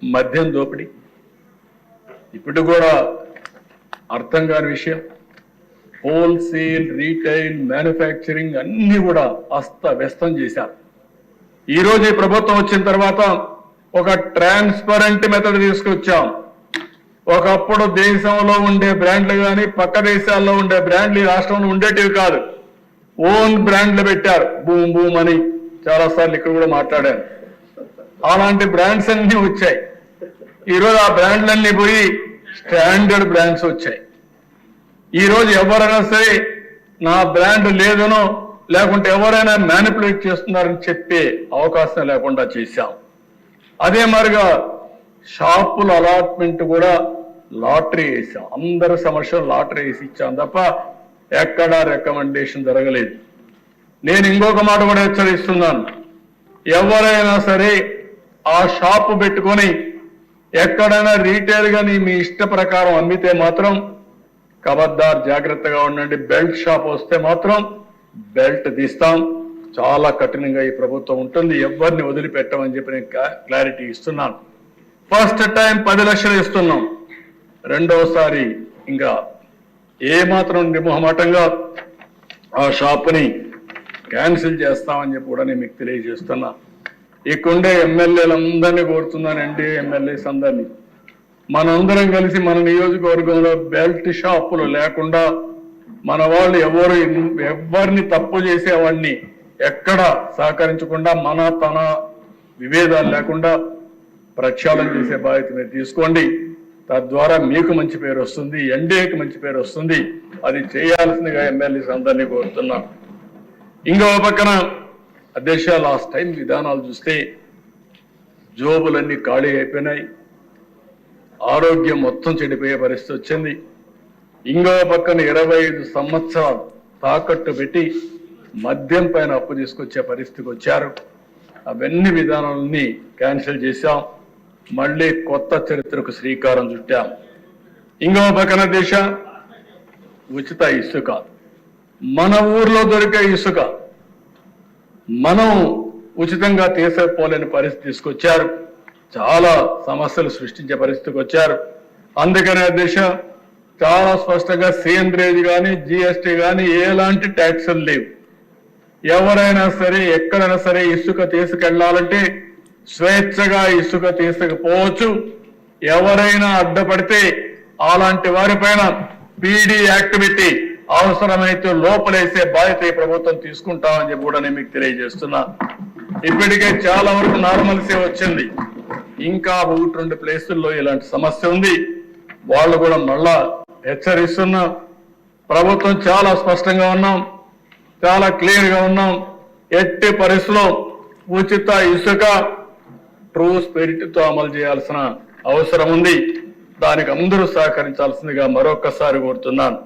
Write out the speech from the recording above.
మద్యం దోపిడీ ఇప్పుడు కూడా అర్థం కాని విషయం. హోల్సేల్, రీటైల్, మ్యానుఫ్యాక్చరింగ్ అన్ని కూడా అస్తవ్యస్తం చేశారు. ఈ రోజు ఈ ప్రభుత్వం వచ్చిన తర్వాత ఒక ట్రాన్స్పరెంట్ మెథడ్ తీసుకొచ్చాం. ఒకప్పుడు దేశంలో ఉండే బ్రాండ్లు కానీ పక్క దేశాల్లో ఉండే బ్రాండ్లు ఈ రాష్ట్రంలో ఉండేటివి కాదు. ఓన్ బ్రాండ్లు పెట్టారు. బూమ్ బూమ్ అని చాలాసార్లు ఇక్కడ కూడా మాట్లాడాను. అలాంటి బ్రాండ్స్ అన్ని వచ్చాయి. ఈరోజు ఆ బ్రాండ్లన్నీ పోయి స్టాండర్డ్ బ్రాండ్స్ వచ్చాయి. ఈరోజు ఎవరైనా సరే నా బ్రాండ్ లేదనో లేకుంటే ఎవరైనా మ్యానిపులేట్ చేస్తున్నారని చెప్పే అవకాశం లేకుండా చేశాం. అదే మరిగా షాపుల అలాట్మెంట్ కూడా లాటరీ వేసాం. అందరి సమస్యలు లాటరీ వేసి ఇచ్చాం తప్ప ఎక్కడా రికమెండేషన్ జరగలేదు. నేను ఇంకొక మాట కూడా హెచ్చరిస్తున్నాను. ఎవరైనా సరే ఆ షాపు పెట్టుకొని ఎక్కడైనా రీటైల్ గాని మీ ఇష్ట ప్రకారం అమ్మితే మాత్రం ఖబర్దార్ జాగ్రత్తగా ఉండండి. బెల్ట్ షాప్ వస్తే మాత్రం బెల్ట్ తీస్తాం. చాలా కఠినంగా ఈ ప్రభుత్వం ఉంటుంది. ఎవరిని వదిలిపెట్టమని చెప్పి నేను క్లారిటీ ఇస్తున్నాను. ఫస్ట్ టైం 10 లక్షలు ఇస్తున్నాం. రెండోసారి ఇంకా ఏమాత్రం నిర్మోహమాటంగా ఆ షాపుని క్యాన్సిల్ చేస్తామని చెప్పి కూడా నేను మీకు తెలియజేస్తున్నా. ఇక్కడే ఎమ్మెల్యేలందరినీ కోరుతున్నాను, ఎన్డీఏ ఎమ్మెల్యేస్ అందరినీ, మనందరం కలిసి మన నియోజకవర్గంలో బెల్ట్ షాపులు లేకుండా మన వాళ్ళు ఎవరిని తప్పు చేసేవాడిని ఎక్కడ సహకరించకుండా మన తన విభేదాలు లేకుండా ప్రక్షాళన చేసే బాధ్యత మీరు తీసుకోండి. తద్వారా మీకు మంచి పేరు వస్తుంది, ఎన్డీఏకి మంచి పేరు వస్తుంది. అది చేయాల్సిందిగా ఎమ్మెల్యేస్ అందరినీ కోరుతున్నాం. ఇంకో పక్కన అధ్యక్ష లాస్ట్ టైం విధానాలు చూస్తే జోబులన్నీ ఖాళీ అయిపోయినాయి. ఆరోగ్యం మొత్తం చెడిపోయే పరిస్థితి వచ్చింది. ఇంకో పక్కన 25 సంవత్సరాలు తాకట్టు పెట్టి మద్యం పైన అప్పు తీసుకొచ్చే పరిస్థితికి వచ్చారు. అవన్నీ విధానాలని క్యాన్సిల్ చేశాం. మళ్ళీ కొత్త చరిత్రకు శ్రీకారం చుట్టాం. ఇంకో పక్కన దేశ ఉచిత ఇసుక, మన ఊర్లో దొరికే ఇసుక మనం ఉచితంగా తీసుకోలేని పరిస్థితి తీసుకొచ్చారు. చాలా సమస్యలు సృష్టించే పరిస్థితికి వచ్చారు. అందుకనే దేశ చాలా స్పష్టంగా సేంద్రేజ్ కానీ జిఎస్టీ కానీ ఎలాంటి ట్యాక్సులు లేవు. ఎవరైనా సరే ఎక్కడైనా సరే ఇసుక తీసుకెళ్లాలంటే స్వేచ్ఛగా ఇసుక తీసుకుపోవచ్చు. ఎవరైనా అడ్డపడితే అలాంటి వారిపైన పీడీ యాక్ట్ పెట్టి అవసరమైతే లోపలేసే బాధ్యత ఈ ప్రభుత్వం తీసుకుంటామని చెప్పి కూడా నేను మీకు తెలియజేస్తున్నా. ఇప్పటికే చాలా వరకు నార్మల్సీ వచ్చింది. ఇంకా 1-2 ప్లేసుల్లో ఇలాంటి సమస్య ఉంది. వాళ్ళు కూడా మళ్ళా హెచ్చరిస్తున్నాం. ప్రభుత్వం చాలా స్పష్టంగా ఉన్నాం, చాలా క్లియర్ గా ఉన్నాం. ఎట్టి పరిస్థితుల్లో ఉచిత ఇసుక ట్రూ స్పిరిట్ తో అమలు చేయాల్సిన అవసరం ఉంది. దానికి అందరూ సహకరించాల్సిందిగా మరొక్కసారి కోరుతున్నాను.